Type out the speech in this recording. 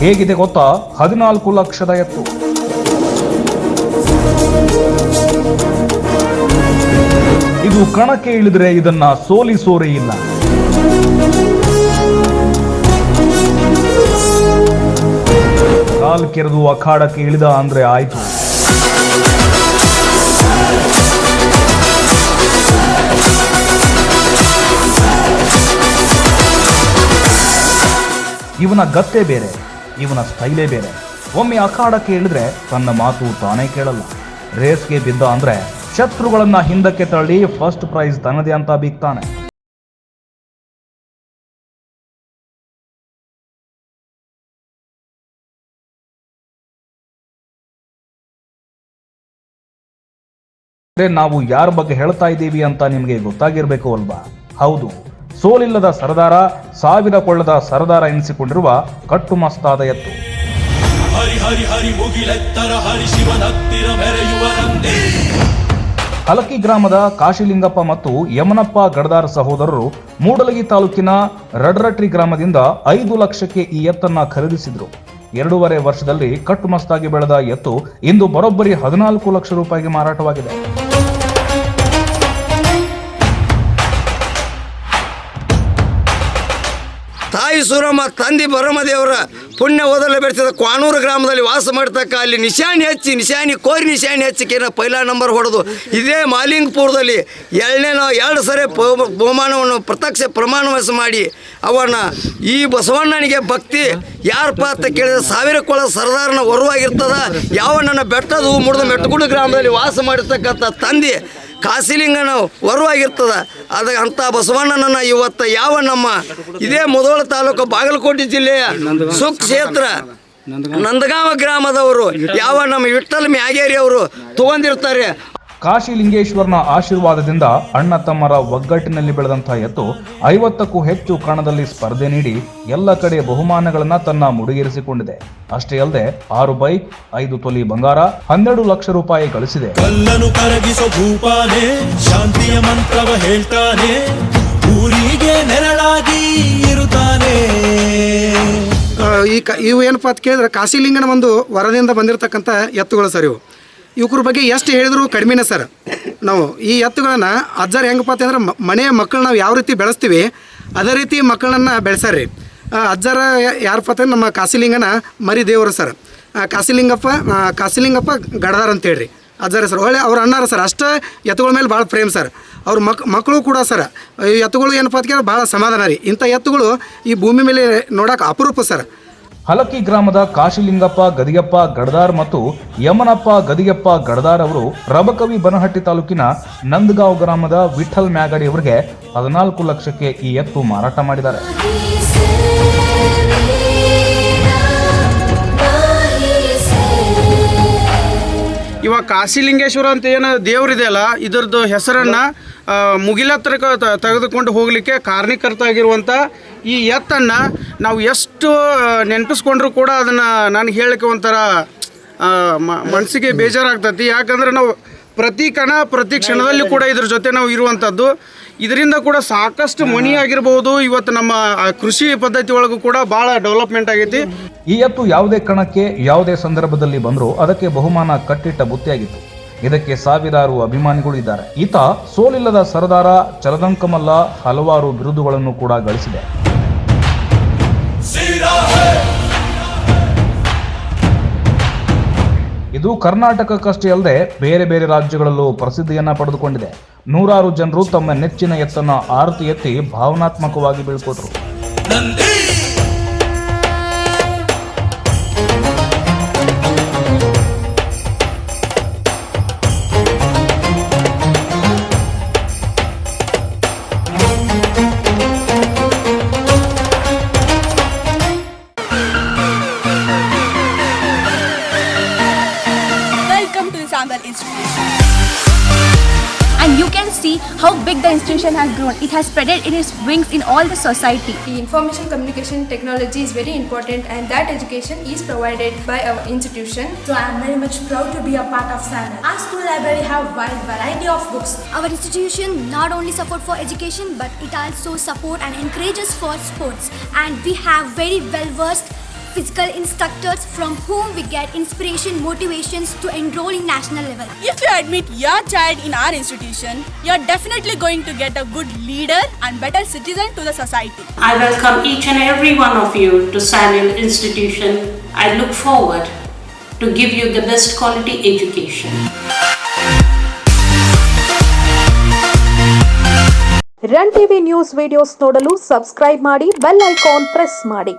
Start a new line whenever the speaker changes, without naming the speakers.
ಹೇಗಿದೆ ಗೊತ್ತಾ? 14 ಲಕ್ಷದ ಎತ್ತು. ಇದು ಕಣಕ್ಕೆ ಇಳಿದ್ರೆ ಇದನ್ನ ಸೋಲಿಸೋರೇ ಇಲ್ಲ. ಕಾಲ್ ಕೆರೆದು ಅಖಾಡಕ್ಕೆ ಇಳಿದ ಅಂದ್ರೆ ಆಯ್ತು. ಇವನ ಗತ್ತೆ ಬೇರೆ, ಇವನ ಸ್ಟೈಲೇ ಬೇರೆ. ಒಮ್ಮೆ ಅಖಾಡಕ್ಕೆ ಇಳಿದ್ರೆ ತನ್ನ ಮಾತು ತಾನೇ ಕೇಳಲ್ಲ. ರೇಸ್ಗೆ ಬಿದ್ದ ಅಂದ್ರೆ ಶತ್ರುಗಳನ್ನ ಹಿಂದಕ್ಕೆ ತಳ್ಳಿ ಫಸ್ಟ್ ಪ್ರೈಸ್ ತನ್ನದೇ ಅಂತ ಬೀಗ್ತಾನೆ. ನಾವು ಯಾರ ಬಗ್ಗೆ ಹೇಳ್ತಾ ಇದ್ದೀವಿ ಅಂತ ನಿಮಗೆ ಗೊತ್ತಾಗಿರ್ಬೇಕು ಅಲ್ವಾ? ಹೌದು, ಸೋಲಿಲ್ಲದ ಸರದಾರ, ಸಾವಿರ ಕೊಳ್ಳದ ಸರದಾರ ಎನಿಸಿಕೊಂಡಿರುವ ಕಟ್ಟುಮಸ್ತಾದ ಎತ್ತು. ಹಲಕಿ ಗ್ರಾಮದ ಕಾಶಿಲಿಂಗಪ್ಪ ಮತ್ತು ಯಮನಪ್ಪ ಗಡದಾರ್ ಸಹೋದರರು ಮೂಡಲಗಿ ತಾಲೂಕಿನ ರಡ್ರಟ್ರಿ ಗ್ರಾಮದಿಂದ 5 ಲಕ್ಷಕ್ಕೆ ಈ ಎತ್ತನ್ನ ಖರೀದಿಸಿದ್ರು. 2.5 ವರ್ಷದಲ್ಲಿ ಕಟ್ಟುಮಸ್ತಾಗಿ ಬೆಳೆದ ಎತ್ತು ಇಂದು ಬರೋಬ್ಬರಿ 14 ಲಕ್ಷ ರೂಪಾಯಿಗೆ ಮಾರಾಟವಾಗಿದೆ.
ತಾಯಿ ಸೂರಮ್ಮ ತಂದೆ ಬರಮದೇವರ ಪುಣ್ಯ ಓದಲು ಬೆಳೆಸಿದ ಕ್ವಾನೂರು ಗ್ರಾಮದಲ್ಲಿ ವಾಸ ಮಾಡ್ತಕ್ಕ ಅಲ್ಲಿ ನಿಶಾನಿ ಕೋರಿ ಹಚ್ಚಿಕೆನ ಪೈಲಾ ನಂಬರ್ ಹೊಡೆದು ಇದೇ ಮಾಲಿಂಗಪುರದಲ್ಲಿ 2 ಸರಿ ಬಹುಮಾನವನ್ನು ಪ್ರತ್ಯಕ್ಷ ಪ್ರಮಾಣವಶ ಮಾಡಿ ಅವನ ಈ ಬಸವಣ್ಣನಿಗೆ ಭಕ್ತಿ ಯಾರಪ್ಪ ಅಂತ ಕೇಳಿದ್ರೆ 1000 ಕೊಳ ಸರದಾರನ ಹೊರವಾಗಿರ್ತದ. ಯಾವಣ್ಣನ ಬೆಟ್ಟದು ಮುಡಿದ ಮೆಟ್ಟಗುಡು ಗ್ರಾಮದಲ್ಲಿ ವಾಸ ಮಾಡಿರ್ತಕ್ಕಂಥ ತಂದೆ ಕಾಸಿಲಿಂಗನ ಹೊರವಾಗಿರ್ತದ. ಅಂಥ ಬಸವಣ್ಣನನ್ನು ಇವತ್ತು ಯಾವ ನಮ್ಮ ಇದೇ ಮುಧೋಳ ತಾಲೂಕು ಬಾಗಲಕೋಟೆ ಜಿಲ್ಲೆಯ ಸುಕ್ಷೇತ್ರ ನಂದಗಾಂವ ಗ್ರಾಮದವರು ಯಾವ ನಮ್ಮ ವಿಠ್ಠಲ ಮ್ಯಾಗೇರಿ ಅವರು ತಗೊಂಡಿರ್ತಾರೆ.
ಕಾಶಿಲಿಂಗೇಶ್ವರನ ಆಶೀರ್ವಾದದಿಂದ ಅಣ್ಣ ತಮ್ಮರ ಒಗ್ಗಟ್ಟಿನಲ್ಲಿ ಬೆಳೆದಂತಹ ಎತ್ತು 50ಕ್ಕೂ ಹೆಚ್ಚು ಕಣದಲ್ಲಿ ಸ್ಪರ್ಧೆ ನೀಡಿ ಎಲ್ಲ ಕಡೆ ಬಹುಮಾನಗಳನ್ನ ತನ್ನ ಮುಡಿಗೇರಿಸಿಕೊಂಡಿದೆ. ಅಷ್ಟೇ ಅಲ್ಲದೆ 6 ಬೈಕ್, 5 ತೊಲಿ ಬಂಗಾರ, 12 ಲಕ್ಷ ರೂಪಾಯಿ ಗಳಿಸಿದೆ.
ಕಲ್ಲನು ಕರಗಿಸೋ ಭೂಪಾನೆ ಶಾಂತಿಯ ಮಂತ್ರವ ಹೇಳ್ತಾನೆ, ಊರಿಗೆ ನೆರಳಾಗಿ ಇರುತ್ತಾನೆ.
ಇವು ಏನಪ್ಪ ಅಂತ ಕೇಳಿದ್ರೆ ಕಾಶಿಲಿಂಗನ ಒಂದು ವರದಿಂದ ಬಂದಿರತಕ್ಕಂಥ ಎತ್ತುಗಳು ಸರ್. ಇವ್ರ ಬಗ್ಗೆ ಎಷ್ಟು ಹೇಳಿದ್ರು ಕಡಿಮೆನೇ ಸರ್. ನಾವು ಈ ಎತ್ತುಗಳನ್ನು ಅಜ್ಜಾರು ಹೆಂಗಪ್ಪ ಅಂತಂದ್ರೆ ಮನೆಯ ಮಕ್ಕಳು ನಾವು ಯಾವ ರೀತಿ ಬೆಳೆಸ್ತೀವಿ ಅದೇ ರೀತಿ ಮಕ್ಕಳನ್ನ ಬೆಳೆಸಾರ್ರಿ. ಅಜ್ಜಾರ ಯಾರಪ್ಪ ಅಂತಂದ್ರೆ ನಮ್ಮ ಕಾಶಿಲಿಂಗನ ಮರಿ ದೇವರು ಸರ್. ಕಾಶಿಲಿಂಗಪ್ಪ ಗಡದಾರ ಅಂತೇಳ್ರಿ ಅಜ್ಜಾರ ಸರ್. ಒಳ್ಳೆ ಅವ್ರ ಅಣ್ಣಾರ ಸರ್. ಅಷ್ಟೇ ಎತ್ತುಗಳ ಮೇಲೆ ಭಾಳ ಪ್ರೇಮ್ ಸರ್. ಅವ್ರ ಮಕ್ಕಳು ಕೂಡ ಸರ್. ಈ ಎತ್ತುಗಳು ಏನಪ್ಪ ಅಂತ ಕೇಳಿದ್ರೆ ಭಾಳ ಸಮಾಧಾನ ರೀ. ಇಂಥ ಎತ್ತುಗಳು ಈ ಭೂಮಿ ಮೇಲೆ ನೋಡೋಕೆ ಅಪರೂಪ ಸರ್.
ಹಲಕಿ ಗ್ರಾಮದ ಕಾಶಿಲಿಂಗಪ್ಪ ಗದಿಯಪ್ಪ ಗಡದಾರ್ ಮತ್ತು ಯಮನಪ್ಪ ಗದಿಯಪ್ಪ ಗಡದಾರ್ ಅವರು ರಬಕವಿ ಬನಹಟ್ಟಿ ತಾಲೂಕಿನ ನಂದಗಾಂವ್ ಗ್ರಾಮದ ವಿಠಲ್ ಮ್ಯಾಗಡಿ ಅವರಿಗೆ 14 ಲಕ್ಷಕ್ಕೆ ಈ ಎತ್ತು ಮಾರಾಟ ಮಾಡಿದ್ದಾರೆ.
ಇವಾಗ ಕಾಶಿಲಿಂಗೇಶ್ವರ ಅಂತ ಏನು ದೇವರಿದೆಯಲ್ಲ, ಇದರದ್ದು ಹೆಸರನ್ನು ಮುಗಿಲತ್ತರಕ್ಕೆ ತೆಗೆದುಕೊಂಡು ಹೋಗಲಿಕ್ಕೆ ಕಾರಣೀಕರ್ತಾಗಿರುವಂಥ ಈ ಎತ್ತನ್ನು ನಾವು ಎಷ್ಟು ನೆನಪಿಸ್ಕೊಂಡ್ರೂ ಕೂಡ ಅದನ್ನು ನನಗೆ ಹೇಳಲಿಕ್ಕೆ ಒಂಥರ ಮನಸ್ಸಿಗೆ ಬೇಜಾರಾಗ್ತೈತಿ. ಯಾಕಂದರೆ ನಾವು ಪ್ರತಿ ಕ್ಷಣದಲ್ಲಿ ಕೂಡ ಇದ್ರ ಜೊತೆ ನಾವು ಇರುವಂಥದ್ದು. ಇದರಿಂದ ಕೂಡ ಸಾಕಷ್ಟು ಮನಿ ಆಗಿರ್ಬೋದು. ಇವತ್ತು ನಮ್ಮ ಕೃಷಿ ಪದ್ಧತಿ ಒಳಗೂ ಕೂಡ ಭಾಳ ಡೆವಲಪ್ಮೆಂಟ್ ಆಗೈತಿ.
ಈ ಎತ್ತು ಯಾವುದೇ ಕಣಕ್ಕೆ ಯಾವುದೇ ಸಂದರ್ಭದಲ್ಲಿ ಬಂದರೂ ಅದಕ್ಕೆ ಬಹುಮಾನ ಕಟ್ಟಿಟ್ಟ ಬುತ್ತಿಯಾಗಿತ್ತು. ಇದಕ್ಕೆ ಸಾವಿರಾರು ಅಭಿಮಾನಿಗಳು ಇದ್ದಾರೆ. ಈತ ಸೋಲಿಲ್ಲದ ಸರದಾರ, ಚಲದಂಕಮಲ್ಲ, ಹಲವಾರು ಬಿರುದುಗಳನ್ನು ಕೂಡ ಗಳಿಸಿದೆ. ಇದು ಕರ್ನಾಟಕಕ್ಕಷ್ಟೇ ಅಲ್ಲದೆ ಬೇರೆ ಬೇರೆ ರಾಜ್ಯಗಳಲ್ಲೂ ಪ್ರಸಿದ್ಧಿಯನ್ನ ಪಡೆದುಕೊಂಡಿದೆ. ನೂರಾರು ಜನರು ತಮ್ಮ ನೆಚ್ಚಿನ ಎತ್ತನ್ನ ಆರತಿ ಎತ್ತಿ ಭಾವನಾತ್ಮಕವಾಗಿ ಬೀಳ್ಕೊಟ್ರು.
And you can see how big the institution has grown. It has spreaded in its wings in all the society.
The information communication technology is very important, and that education is provided by our institution.
So I am very much proud to be a part of SAML. Our school library have wide variety of books.
Our institution not only support for education, but it also support and encourages for sports. And we have very well versed physical instructors from whom we get inspiration, motivations to enroll in national level.
If you admit your child in our institution, you are definitely going to get a good leader and better citizen to the society.
I welcome each and every one of you to Samuel Institution. I look forward to give you the best quality education.
Run TV news videos ನೋಡಲು subscribe ಮಾಡಿ, bell icon press ಮಾಡಿ.